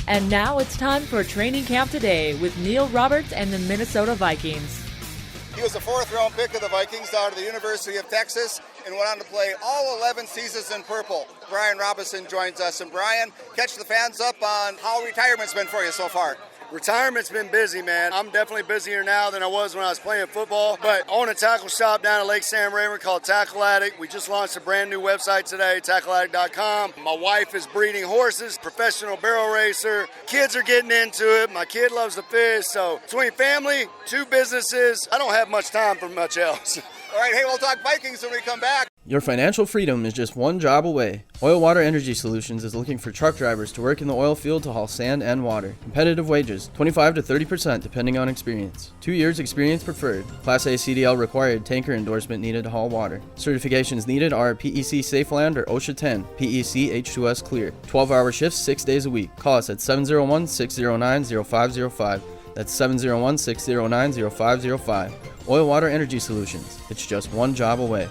And now it's time for Training Camp Today with Neil Roberts and the Minnesota Vikings. He was a fourth-round pick of the Vikings out of the University of Texas and went on to play all 11 seasons in purple. Brian Robison joins us. And Brian, catch the fans up on how retirement's been for you so far. Retirement's been busy, man. I'm definitely busier now than I was when I was playing football. But I own a tackle shop down at Lake Sam Rayburn called Tackle Addict. We just launched a brand new website today, tackleaddict.com. My wife is breeding horses, professional barrel racer. Kids are getting into it. My kid loves to fish. So between family, 2 businesses, I don't have much time for much else. All right, hey, we'll talk Vikings when we come back. Your financial freedom is just one job away. Oil Water Energy Solutions is looking for truck drivers to work in the oil field to haul sand and water. Competitive wages, 25 to 30% depending on experience. 2 years experience preferred. Class A CDL required, tanker endorsement needed to haul water. Certifications needed are PEC Safeland or OSHA 10, PEC H2S Clear. 12-hour shifts, 6 days a week. Call us at 701-609-0505. That's 701-609-0505. Oil Water Energy Solutions. It's just one job away.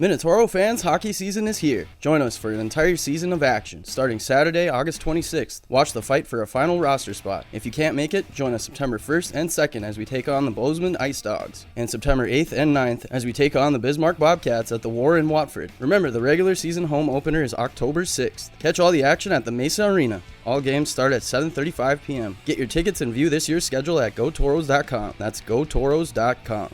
Minotauro fans, hockey season is here. Join us for an entire season of action, starting Saturday, August 26th. Watch the fight for a final roster spot. If you can't make it, join us September 1st and 2nd as we take on the Bozeman Ice Dogs, and September 8th and 9th as we take on the Bismarck Bobcats at the War in Watford. Remember, the regular season home opener is October 6th. Catch all the action at the Mesa Arena. All games start at 7:35 p.m. Get your tickets and view this year's schedule at gotoros.com. That's gotoros.com.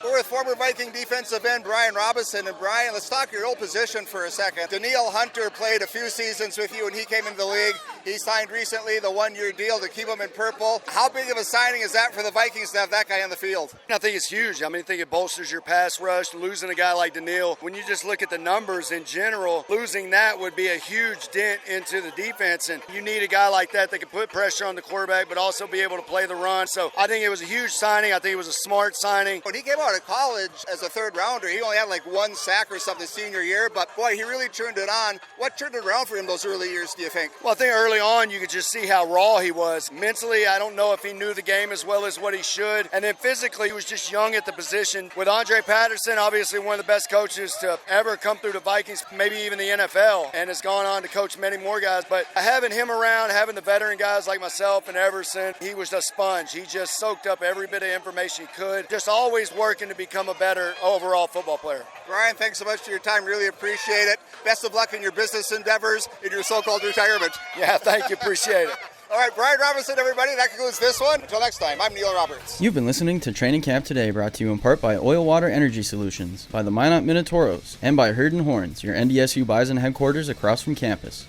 We're with former Viking defensive end Brian Robison. And Brian, let's talk your old position for a second. Danielle Hunter played a few seasons with you when he came into the league. He signed recently the 1-year deal to keep him in purple. How big of a signing is that for the Vikings to have that guy on the field? I think it's huge. I think it bolsters your pass rush, losing a guy like Danielle. When you just look at the numbers in general, losing that would be a huge dent into the defense. And you need a guy like that can put pressure on the quarterback, but also be able to play the run. So I think it was a huge signing. I think it was a smart signing. When he came out of college as a third rounder, he only had like 1 sack or something senior year, but boy, he really turned it on. What turned it around for him those early years, do you think? Well, I think early on you could just see how raw he was. Mentally, I don't know if he knew the game as well as what he should. And then physically, he was just young at the position. With Andre Patterson, obviously one of the best coaches to ever come through the Vikings, maybe even the NFL, and has gone on to coach many more guys. But having him around, having the veteran guys like myself and Everson, he was a sponge. He just soaked up every bit of information he could, just always working to become a better overall football player. Brian, thanks so much for your time. Really appreciate it. Best of luck in your business endeavors, in your so-called retirement. Yeah, thank you. Appreciate it. All right, Brian Robinson, everybody. That concludes this one. Until next time, I'm Neil Roberts. You've been listening to Training Camp Today, brought to you in part by Oil Water Energy Solutions, by the Minot Minotauros, and by Herd and Horns, your NDSU Bison headquarters across from campus.